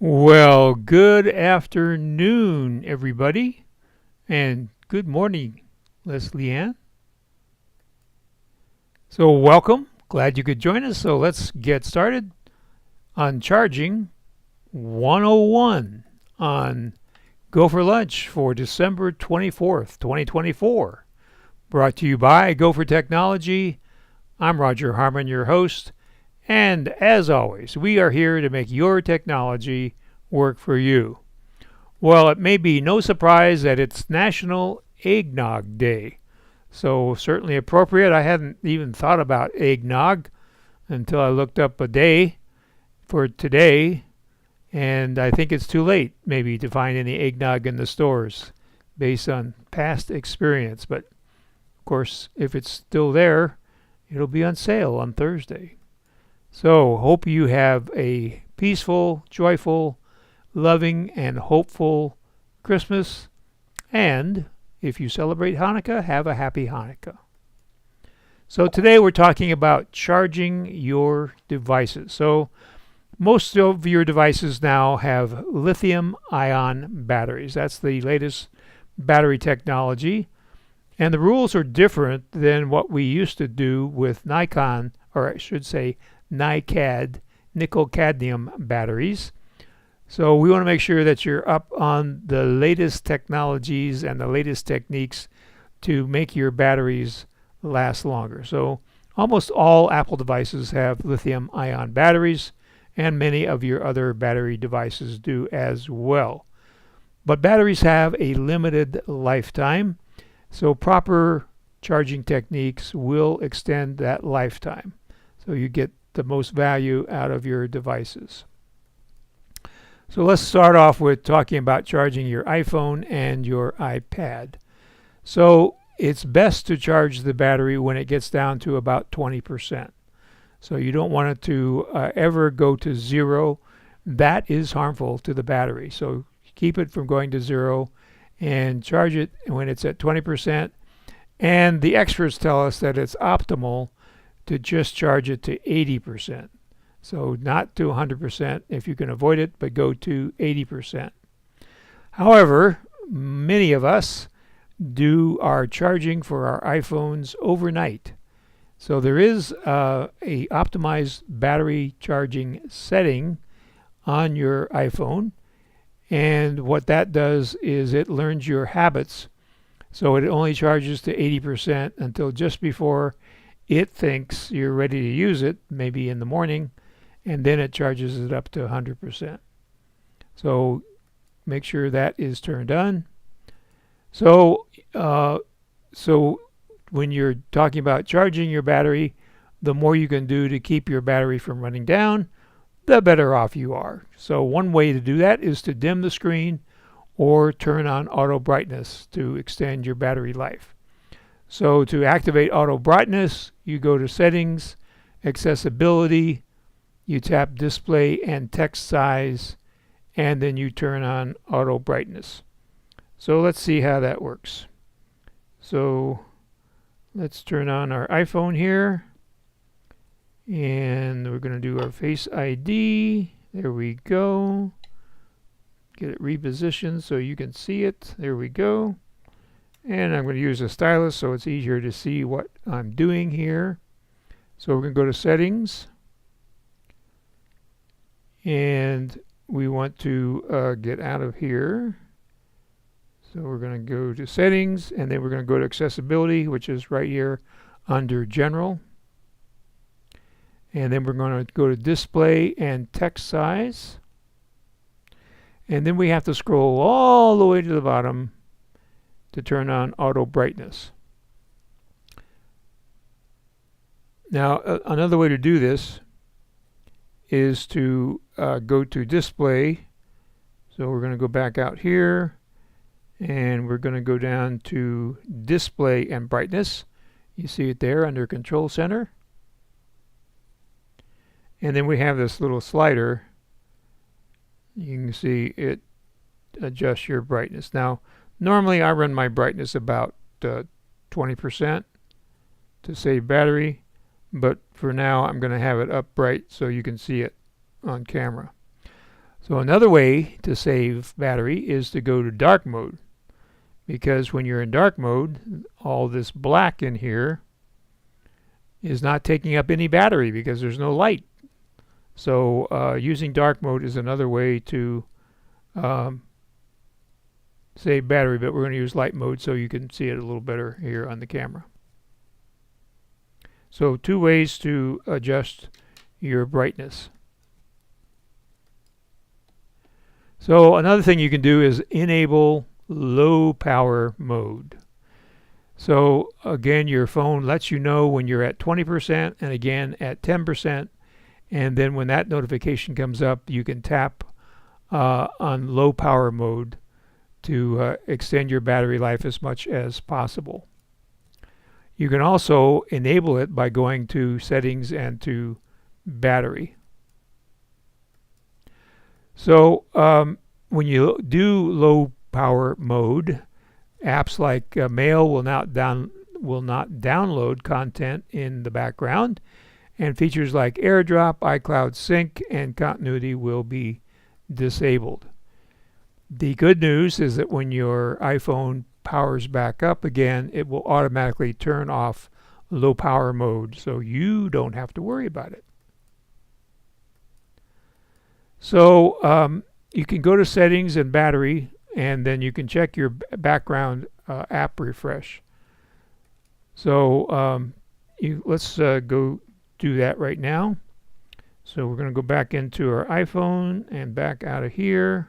Well, good afternoon, everybody, and good morning, Leslie Ann. So, welcome. Glad you could join us. So, let's get started on Charging 101 on Go for Lunch for December 24th, 2024. Brought to you by GoFor Technology. I'm Roger Harmon, your host, and as always, we are here to make your technology work for you. Well, it may be no surprise that it's National Eggnog Day. So, certainly appropriate. I hadn't even thought about eggnog until I looked up a day for today, and I think it's too late maybe to find any eggnog in the stores based on past experience. But of course, if it's still there, it'll be on sale on Thursday. So, hope you have a peaceful, joyful, loving, and hopeful Christmas. And if you celebrate Hanukkah, have a happy Hanukkah. So, today we're talking about charging your devices. So, most of your devices now have lithium ion batteries. That's the latest battery technology. And the rules are different than what we used to do with Nikon, or I should say NiCad, nickel cadmium batteries. So we want to make sure that you're up on the latest technologies and the latest techniques to make your batteries last longer. So almost all Apple devices have lithium ion batteries, and many of your other battery devices do as well. But batteries have a limited lifetime, so proper charging techniques will extend that lifetime. So you get the most value out of your devices. So let's start off with talking about charging your iPhone and your iPad. So it's best to charge the battery when it gets down to about 20%. So you don't want it to ever go to zero. That is harmful to the battery. So keep it from going to zero and charge it when it's at 20%. And the experts tell us that it's optimal to just charge it to 80%. So not to 100% if you can avoid it, but go to 80%. However, many of us do our charging for our iPhones overnight. So there is a optimized battery charging setting on your iPhone, and what that does is it learns your habits. So it only charges to 80% until just before it thinks you're ready to use it, maybe in the morning, and then it charges it up to 100%. So make sure that is turned on. So when you're talking about charging your battery, the more you can do to keep your battery from running down, the better off you are. So one way to do that is to dim the screen or turn on auto brightness to extend your battery life. So to activate auto brightness, you go to Settings, Accessibility, you tap Display and Text Size, and then you turn on auto brightness. So let's see how that works. So let's turn on our iPhone here, and we're going to do our Face ID. There we go. Get it repositioned so you can see it. There we go. And I'm going to use a stylus so it's easier to see what I'm doing here. So we're going to go to Settings, and we want to get out of here. So we're going to go to Settings, and then we're going to go to Accessibility, which is right here under General. And then we're going to go to Display and Text Size. And then we have to scroll all the way to the bottom to turn on auto brightness. Now, another way to do this is to go to Display. So we're going to go back out here, and we're going to go down to Display and Brightness. You see it there under Control Center. And then we have this little slider. You can see it adjusts your brightness. Now, normally I run my brightness about 20% to save battery, but for now I'm going to have it up bright so you can see it on camera. So another way to save battery is to go to dark mode, because when you're in dark mode, all this black in here is not taking up any battery because there's no light. So using dark mode is another way to um, save battery, but we're going to use light mode so you can see it a little better here on the camera. So two ways to adjust your brightness. So another thing you can do is enable low power mode. So again, your phone lets you know when you're at 20% and again at 10%, and then when that notification comes up, you can tap on low power mode to extend your battery life as much as possible. You can also enable it by going to settings and to battery. So when you do low power mode, apps like Mail will not download content in the background, and features like AirDrop, iCloud Sync, and Continuity will be disabled. The good news is that when your iPhone powers back up again, it will automatically turn off low power mode, so you don't have to worry about it. So you can go to settings and battery, and then you can check your background app refresh. So let's go do that right now. So we're going to go back into our iPhone and back out of here.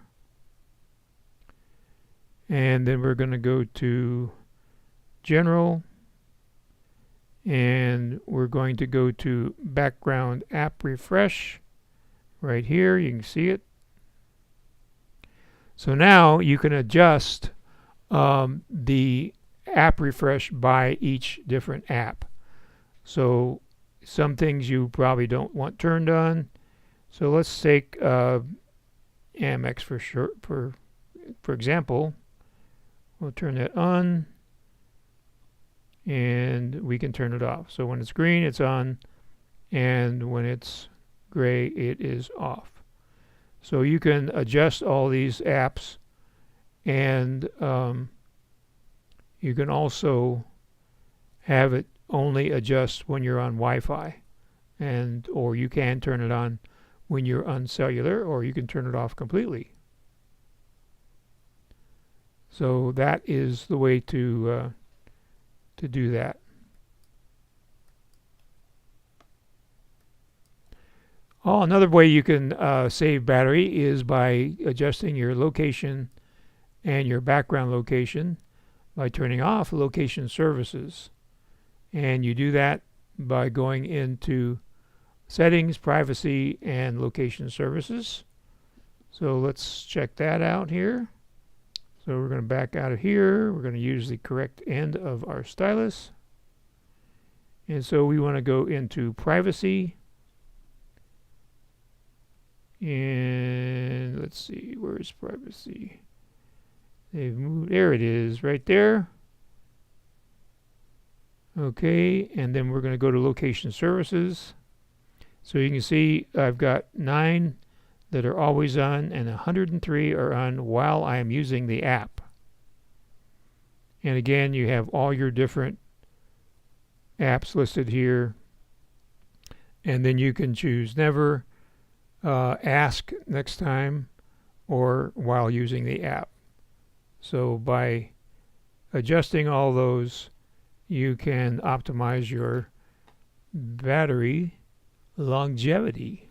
And then we're going to go to General, and we're going to go to Background App Refresh right here. You can see it. So now you can adjust the app refresh by each different app. So some things you probably don't want turned on. So let's take Amex for example. We'll turn that on, and we can turn it off. So when it's green, it's on, and when it's gray, it is off. So you can adjust all these apps, and you can also have it only adjust when you're on Wi-Fi, or you can turn it on when you're on cellular, or you can turn it off completely. So that is the way to do that. Another way you can save battery is by adjusting your location and your background location by turning off location services. And you do that by going into settings, privacy, and location services. So let's check that out here. So we're going to back out of here. We're going to use the correct end of our stylus. And so we want to go into privacy. And let's see, where is privacy? They've moved, there it is, right there. Okay, and then we're going to go to location services. So you can see I've got 9 that are always on, and 103 are on while I am using the app. And again, you have all your different apps listed here. And then you can choose never, ask next time, or while using the app. So by adjusting all those, you can optimize your battery longevity.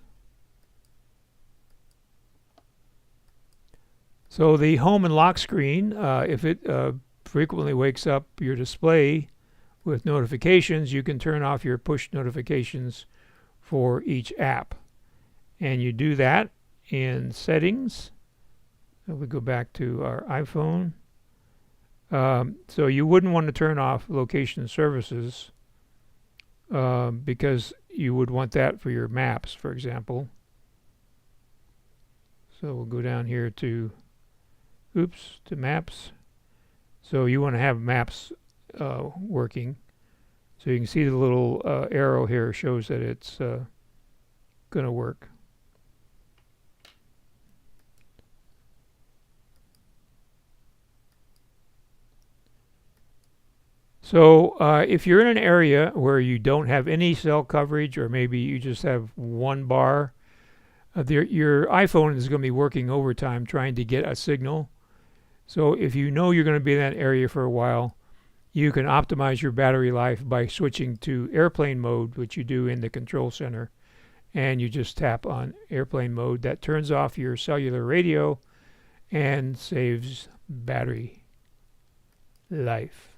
So the home and lock screen, if it frequently wakes up your display with notifications, you can turn off your push notifications for each app. And you do that in settings. So we go back to our iPhone. So you wouldn't want to turn off location services because you would want that for your maps, for example. So we'll go down here to maps. So you want to have maps working. So you can see the little arrow here shows that it's going to work. So if you're in an area where you don't have any cell coverage, or maybe you just have one bar, your iPhone is going to be working overtime trying to get a signal. So if you know you're going to be in that area for a while, you can optimize your battery life by switching to airplane mode, which you do in the control center. And you just tap on airplane mode. That turns off your cellular radio and saves battery life.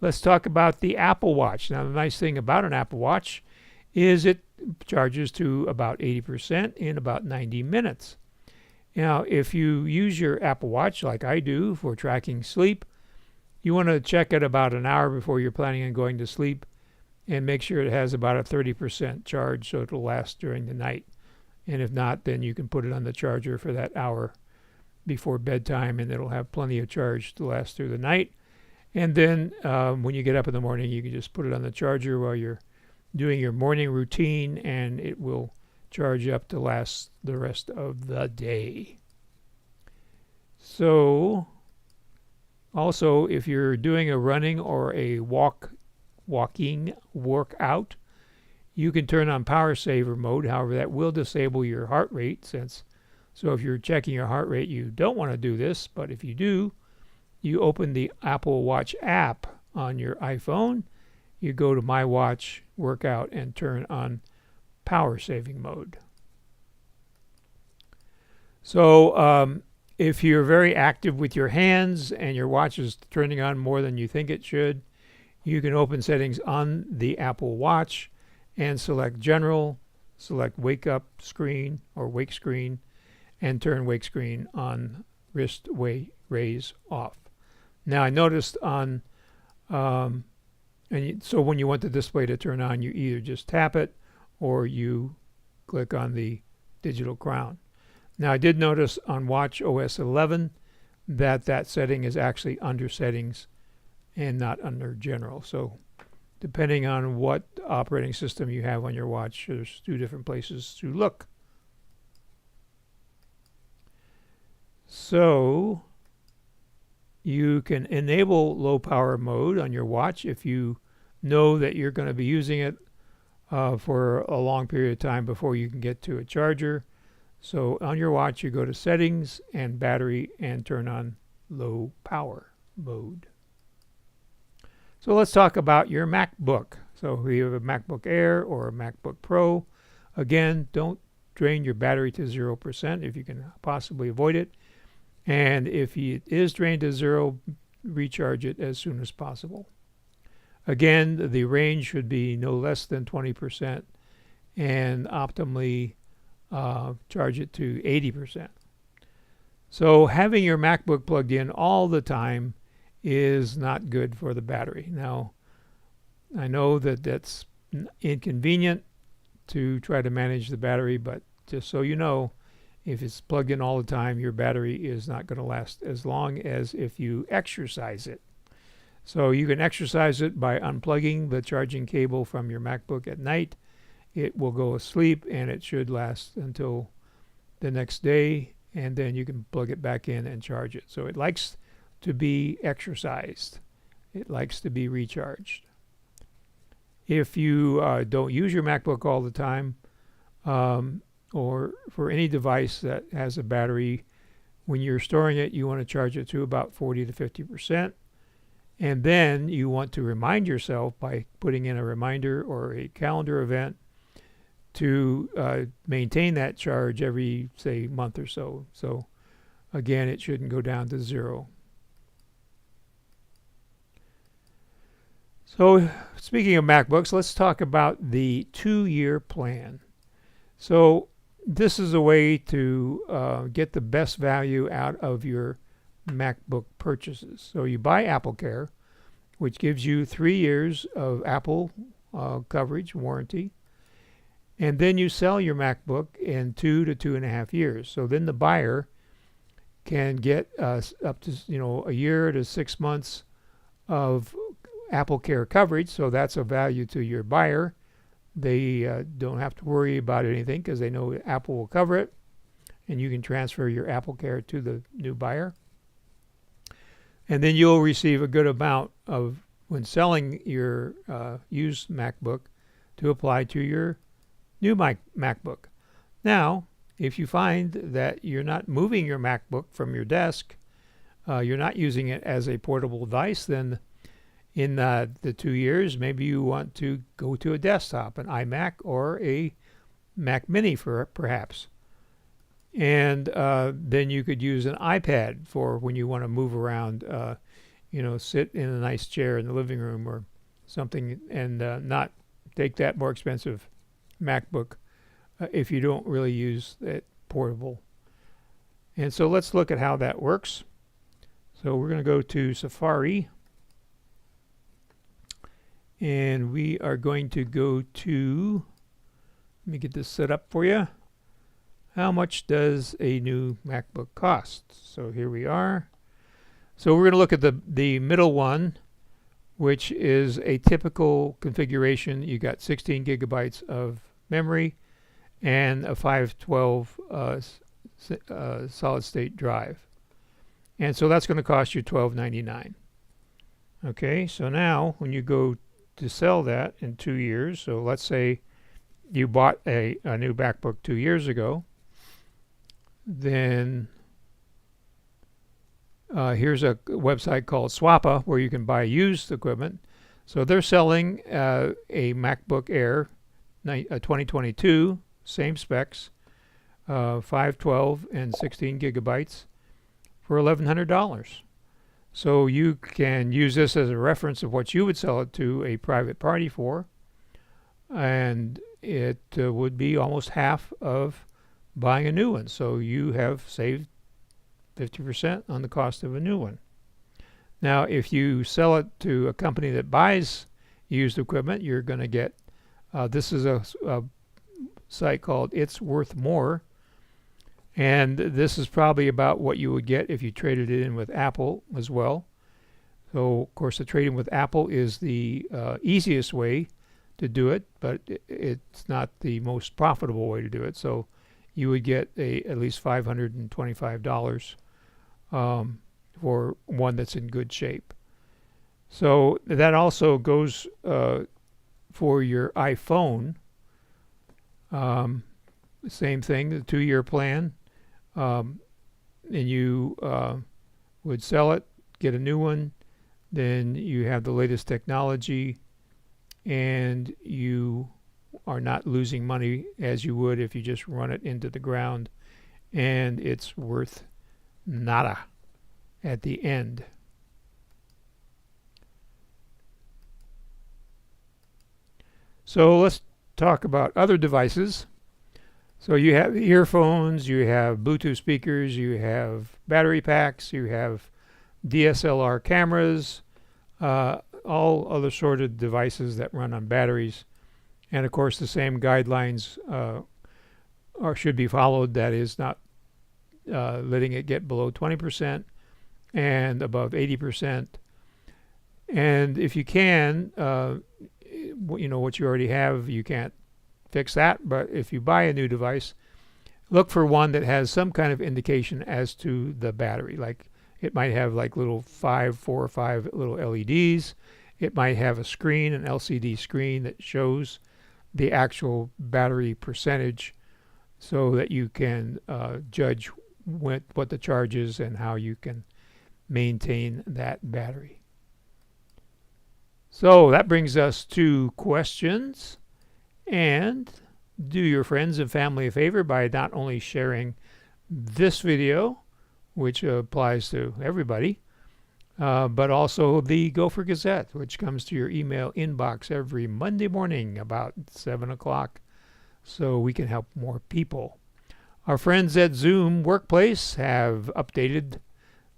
Let's talk about the Apple Watch. Now, the nice thing about an Apple Watch is it charges to about 80% in about 90 minutes. Now, if you use your Apple Watch like I do for tracking sleep, you want to check it about an hour before you're planning on going to sleep and make sure it has about a 30% charge so it'll last during the night. And if not, then you can put it on the charger for that hour before bedtime and it'll have plenty of charge to last through the night. And then when you get up in the morning, you can just put it on the charger while you're doing your morning routine and it will charge up to last the rest of the day. So also, if you're doing a running or a walking workout, you can turn on power saver mode. However, that will disable your heart rate. So if you're checking your heart rate, you don't want to do this. But if you do, you open the Apple Watch app on your iPhone. You go to My Watch Workout and turn on power saving mode. So if you're very active with your hands and your watch is turning on more than you think it should, you can open settings on the Apple Watch and select General, select Wake Up Screen or Wake Screen, and turn Wake Screen on wrist raise off. Now I noticed on, so when you want the display to turn on, you either just tap it or you click on the digital crown. Now I did notice on Watch OS 11 that setting is actually under settings and not under general. So depending on what operating system you have on your watch, there's two different places to look. So you can enable low power mode on your watch if you know that you're going to be using it for a long period of time before you can get to a charger. So on your watch, you go to settings and battery and turn on low power mode. So let's talk about your MacBook. So if you have a MacBook Air or a MacBook Pro, again, don't drain your battery to 0% if you can possibly avoid it. And if it is drained to 0, recharge it as soon as possible. Again, the range should be no less than 20% and optimally charge it to 80%. So having your MacBook plugged in all the time is not good for the battery. Now, I know that that's inconvenient to try to manage the battery, but just so you know, if it's plugged in all the time, your battery is not going to last as long as if you exercise it. So you can exercise it by unplugging the charging cable from your MacBook at night. It will go asleep and it should last until the next day, and then you can plug it back in and charge it. So it likes to be exercised. It likes to be recharged. If you don't use your MacBook all the time, or for any device that has a battery, when you're storing it, you want to charge it to about 40 to 50%. And then you want to remind yourself by putting in a reminder or a calendar event to maintain that charge every, say, month or so. So again, it shouldn't go down to 0. So speaking of MacBooks, let's talk about the 2-year plan. So this is a way to get the best value out of your MacBook purchases. So you buy AppleCare, which gives you 3 years of Apple coverage, warranty, and then you sell your MacBook in 2 to 2.5 years. So then the buyer can get up to a year to 6 months of AppleCare coverage. So that's a value to your buyer. They don't have to worry about anything because they know Apple will cover it, and you can transfer your AppleCare to the new buyer. And then you'll receive a good amount of when selling your used MacBook to apply to your new MacBook. Now, if you find that you're not moving your MacBook from your desk, you're not using it as a portable device, then in the 2 years, maybe you want to go to a desktop, an iMac or a Mac Mini perhaps. And then you could use an iPad for when you want to move around, sit in a nice chair in the living room or something, and not take that more expensive MacBook if you don't really use it portable. And so let's look at how that works. So we're going to go to Safari, and we are going to go to, let me get this set up for you. How much does a new MacBook cost? So here we are. So we're going to look at the middle one, which is a typical configuration. You got 16 gigabytes of memory and a 512 solid state drive. And so that's going to cost you $12.99. Okay, so now when you go to sell that in 2 years, so let's say you bought a new MacBook 2 years ago, then here's a website called Swappa where you can buy used equipment. So they're selling a MacBook Air 2022, same specs, 512 and 16 gigabytes for $1,100. So you can use this as a reference of what you would sell it to a private party for, and it would be almost half of buying a new one. So you have saved 50% on the cost of a new one. Now, if you sell it to a company that buys used equipment, you're going to get, this is a site called It's Worth More, and this is probably about what you would get if you traded it in with Apple as well. So, of course, the trading with Apple is the easiest way to do it, but it's not the most profitable way to do it. So you would get at least $525 for one that's in good shape. So that also goes for your iPhone. Same thing, the 2-year plan. And you would sell it, get a new one, then you have the latest technology, and you are not losing money as you would if you just run it into the ground, and it's worth nada at the end. So let's talk about other devices. So you have earphones, you have Bluetooth speakers, you have battery packs, you have DSLR cameras, all other sort of devices that run on batteries. And of course the same guidelines should be followed. That is, not letting it get below 20% and above 80%. And if you can, what you already have, you can't fix that. But if you buy a new device, look for one that has some kind of indication as to the battery. Like it might have like 4 or 5 little LEDs. It might have a screen, an LCD screen that shows the actual battery percentage, so that you can judge what the charge is and how you can maintain that battery. So that brings us to questions. And do your friends and family a favor by not only sharing this video, which applies to everybody, but also the GoFor Gazette, which comes to your email inbox every Monday morning about 7 o'clock, so we can help more people. Our friends at Zoom Workplace have updated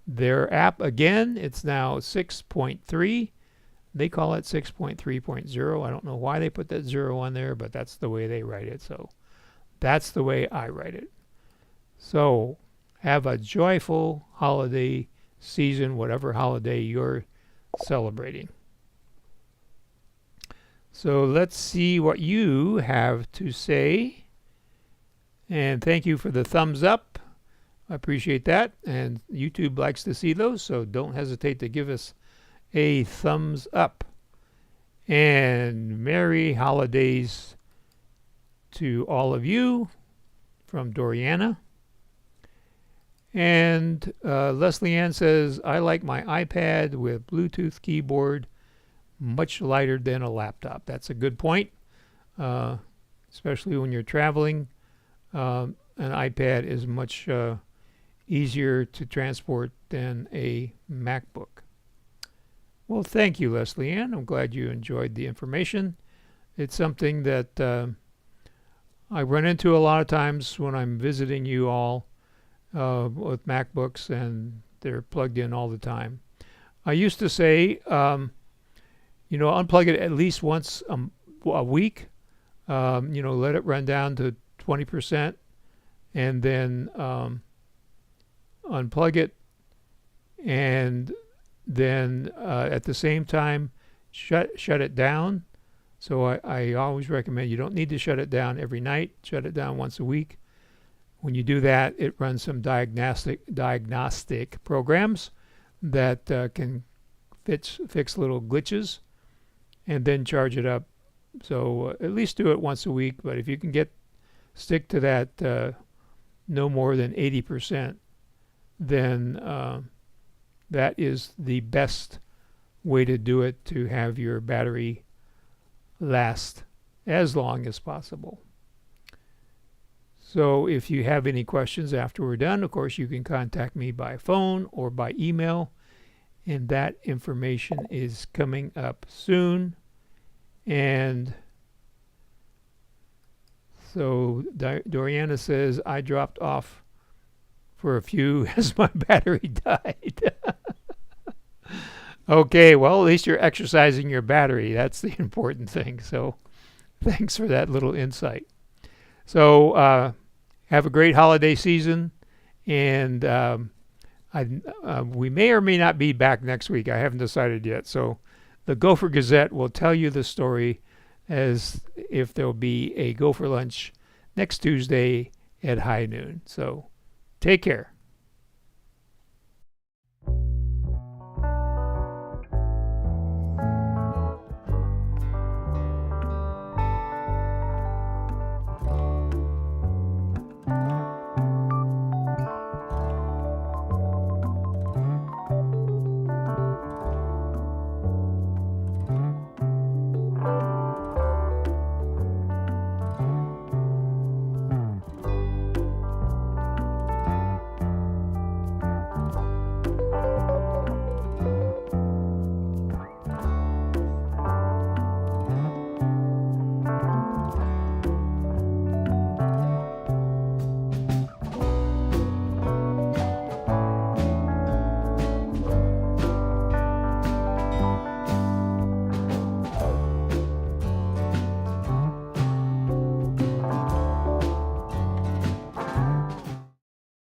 their app again. It's now 6.3. They call it 6.3.0. I don't know why they put that 0 on there, but that's the way they write it. So that's the way I write it. So have a joyful holiday season, whatever holiday you're celebrating. So let's see what you have to say. And thank you for the thumbs up. I appreciate that. And YouTube likes to see those, so don't hesitate to give us a thumbs up. And Merry Holidays to all of you from Doriana. And Leslie Ann says, I like my iPad with Bluetooth keyboard, much lighter than a laptop. That's a good point, especially when you're traveling. An iPad is much easier to transport than a MacBook. Well, thank you, Leslie Ann. I'm glad you enjoyed the information. It's something that I run into a lot of times when I'm visiting you all with MacBooks, and they're plugged in all the time. I used to say, unplug it at least once a week. Let it run down to 20%, and then unplug it, and then at the same time shut it down. So I always recommend, you don't need to shut it down every night. Shut it down once a week. When you do that, it runs some diagnostic programs that can fix little glitches, and then charge it up. So at least do it once a week. But if you can stick to that no more than 80%, then that is the best way to do it, to have your battery last as long as possible. So if you have any questions after we're done, of course, you can contact me by phone or by email, and that information is coming up soon. And so Doriana says, I dropped off for a few as my battery died. Okay, well, at least you're exercising your battery. That's the important thing. So thanks for that little insight. So have a great holiday season, and we may or may not be back next week. I haven't decided yet. So the GoFor Gazette will tell you the story as if there'll be a GoFor lunch next Tuesday at high noon. So take care.